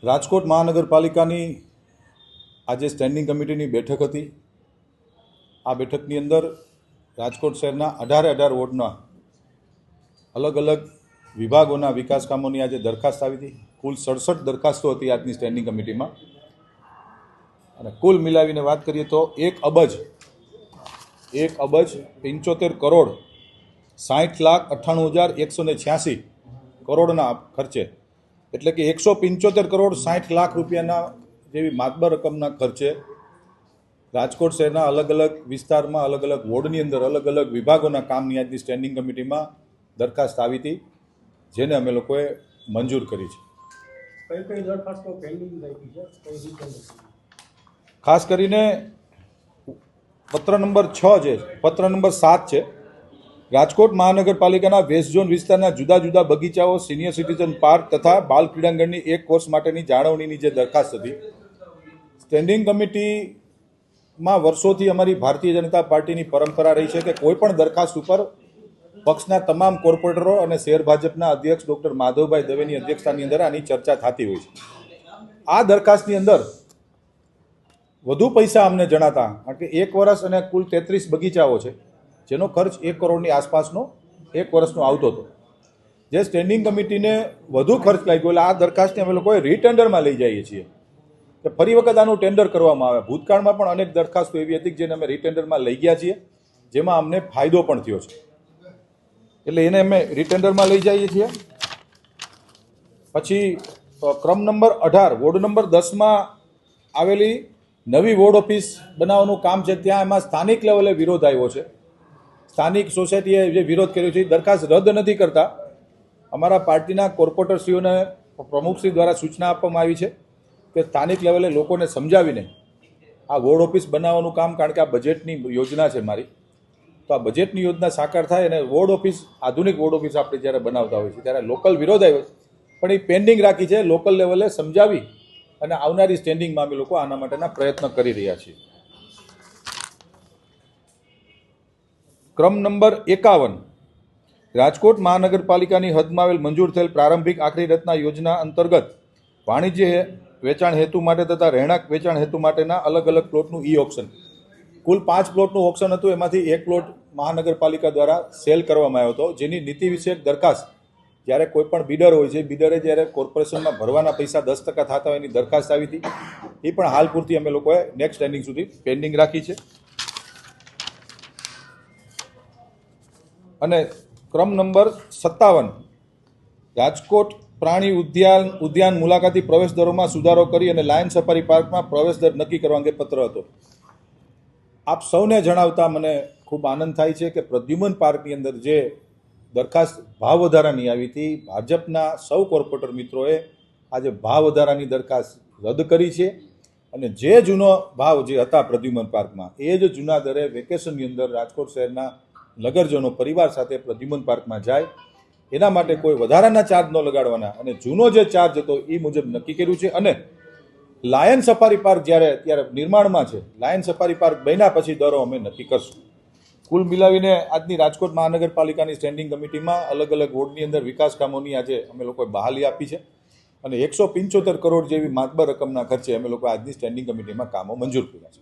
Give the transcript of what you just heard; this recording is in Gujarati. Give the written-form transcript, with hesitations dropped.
રાજકોટ મહાનગરપાલિકાની આજે સ્ટેન્ડિંગ કમિટીની બેઠક હતી। આ બેઠકની અંદર રાજકોટ શહેરના 18 વોર્ડના અલગ અલગ વિભાગોના વિકાસ કામોની આજે દરખાસ્ત આવી હતી। કુલ 67 દરખાસ્તો હતી આજની સ્ટેન્ડિંગ કમિટીમાં અને કુલ મિલાવીને વાત કરીએ તો 1 અબજ 75 કરોડ 60,98,186 કરોડના ખર્ચે, એટલે કે 175 કરોડ 60 લાખ રૂપિયાના જેવી માતબર રકમના ખર્ચે રાજકોટ શહેરના અલગ અલગ વિસ્તારમાં અલગ અલગ વોર્ડની અંદર અલગ અલગ વિભાગોના કામની આજની સ્ટેન્ડિંગ કમિટીમાં દરખાસ્ત આવી હતી, જેને અમે લોકોએ મંજૂર કરી છે। ખાસ કરીને પત્ર નંબર 6 છે, પત્ર નંબર 7 છે। રાજકોટ મહાનગરપાલિકાના વેસ્ટ ઝોન વિસ્તારના જુદા જુદા બગીચાઓ, સિનિયર સિટીઝન પાર્ક તથા બાલ ક્રીડાંગણની એક કોર્સ માટેની જાળવણીની જે દરખાસ્ત હતી, સ્ટેન્ડિંગ કમિટીમાં વર્ષોથી અમારી ભારતીય જનતા પાર્ટીની પરંપરા રહી છે કે કોઈ પણ દરખાસ્ત ઉપર પક્ષના તમામ કોર્પોરેટરો અને શહેર ભાજપના અધ્યક્ષ ડૉક્ટર માધવભાઈ દવેની અધ્યક્ષતાની અંદર આની ચર્ચા થતી હોય છે। આ દરખાસ્તની અંદર વધુ પૈસા અમને જણાતા, કારણ કે 1 વર્ષ અને કુલ 33 બગીચાઓ છે, જેનો ખર્ચ 1 કરોડની આસપાસનો 1 વર્ષનો આવતો હતો, જે સ્ટેન્ડિંગ કમિટીને વધુ ખર્ચ લાગ્યો એટલે આ દરખાસ્તને અમે લોકોએ રીટેન્ડરમાં લઈ જઈએ છીએ કે ફરી વખત આનું ટેન્ડર કરવામાં આવે। ભૂતકાળમાં પણ અનેક દરખાસ્તો એવી હતી જેને અમે રીટેન્ડરમાં લઈ ગયા છીએ, જેમાં અમને ફાયદો પણ થયો છે, એટલે એને અમે રીટેન્ડરમાં લઈ જઈએ છીએ। પછી ક્રમ નંબર 18 વોર્ડ નંબર 10માં આવેલી નવી વોર્ડ ઓફિસ બનાવવાનું કામ છે, ત્યાં એમાં સ્થાનિક લેવલે વિરોધ આવ્યો છે। સ્થાનિક સોસાયટીએ જે વિરોધ કર્યો છે એ દરખાસ્ત રદ નથી કરતા। અમારા પાર્ટીના કોર્પોરેટરશ્રીઓને પ્રમુખશ્રી દ્વારા સૂચના આપવામાં આવી છે કે સ્થાનિક લેવલે લોકોને સમજાવીને આ વોર્ડ ઓફિસ બનાવવાનું કામ, કારણ કે આ બજેટની યોજના છે મારી, તો આ બજેટની યોજના સાકાર થાય અને વોર્ડ ઓફિસ, આધુનિક વોર્ડ ઓફિસ આપણે જ્યારે બનાવતા હોય છે ત્યારે લોકલ વિરોધ આવ્યો પણ એ પેન્ડિંગ રાખી છે। લોકલ લેવલે સમજાવી અને આવનારી સ્ટેન્ડિંગમાં અમે લોકો આના માટેના પ્રયત્ન કરી રહ્યા છીએ। ક્રમ નંબર 51 રાજકોટ મહાનગરપાલિકાની હદમાં આવેલ મંજૂર થયેલ પ્રારંભિક આખરી રચના યોજના અંતર્ગત વાણિજ્ય વેચાણ હેતુ માટે તથા રહેણાંક વેચાણ હેતુ માટેના અલગ અલગ પ્લોટનું ઈ ઓક્શન, કુલ 5 પ્લોટનું ઓક્શન હતું, એમાંથી 1 પ્લોટ મહાનગરપાલિકા દ્વારા સેલ કરવામાં આવ્યો હતો, જેની નીતિ વિષયક દરખાસ્ત જ્યારે કોઈ પણ બિડર હોય છે, બિડરે જ્યારે કોર્પોરેશનમાં ભરવાના પૈસા 10% થતા હોય એની દરખાસ્ત આવી હતી, એ પણ હાલ પૂરતી અમે લોકોએ નેક્સ્ટ સ્ટેન્ડિંગ સુધી પેન્ડિંગ રાખી છે। અને ક્રમ નંબર 57 રાજકોટ પ્રાણી ઉદ્યાન મુલાકાતી પ્રવેશ દરોમાં સુધારો કરી અને લાયન સફારી પાર્કમાં પ્રવેશ દર નક્કી કરવા અંગે પત્ર હતો। આપ સૌને જણાવતા મને ખૂબ આનંદ થાય છે કે પ્રદ્યુમન પાર્કની અંદર જે દરખાસ્ત ભાવ વધારાની આવી હતી, ભાજપના સૌ કોર્પોરેટર મિત્રોએ આજે ભાવ વધારાની દરખાસ્ત રદ કરી છે અને જે જૂનો ભાવ જે હતા પ્રદ્યુમન પાર્કમાં, એ જ જૂના દરે વેકેશનની અંદર રાજકોટ શહેરના નગરજનો પરિવાર સાથે પ્રદ્યુમન પાર્કમાં જાય, એના માટે કોઈ વધારાના ચાર્જ ન લગાડવાના અને જૂનો જે ચાર્જ હતો એ મુજબ નક્કી કર્યું છે। અને લાયન સફારી પાર્ક જ્યારે અત્યારે નિર્માણમાં છે, લાયન સફારી પાર્ક બન્યા પછી દરો અમે નક્કી કરશું। કુલ મિલાવીને આજની રાજકોટ મહાનગરપાલિકાની સ્ટેન્ડિંગ કમિટીમાં અલગ અલગ વોર્ડની અંદર વિકાસ કામોની આજે અમે લોકોએ બહાલી આપી છે અને 175 કરોડ જેવી માતબર રકમના ખર્ચે અમે લોકો આજની સ્ટેન્ડિંગ કમિટીમાં કામો મંજૂર કર્યા છે।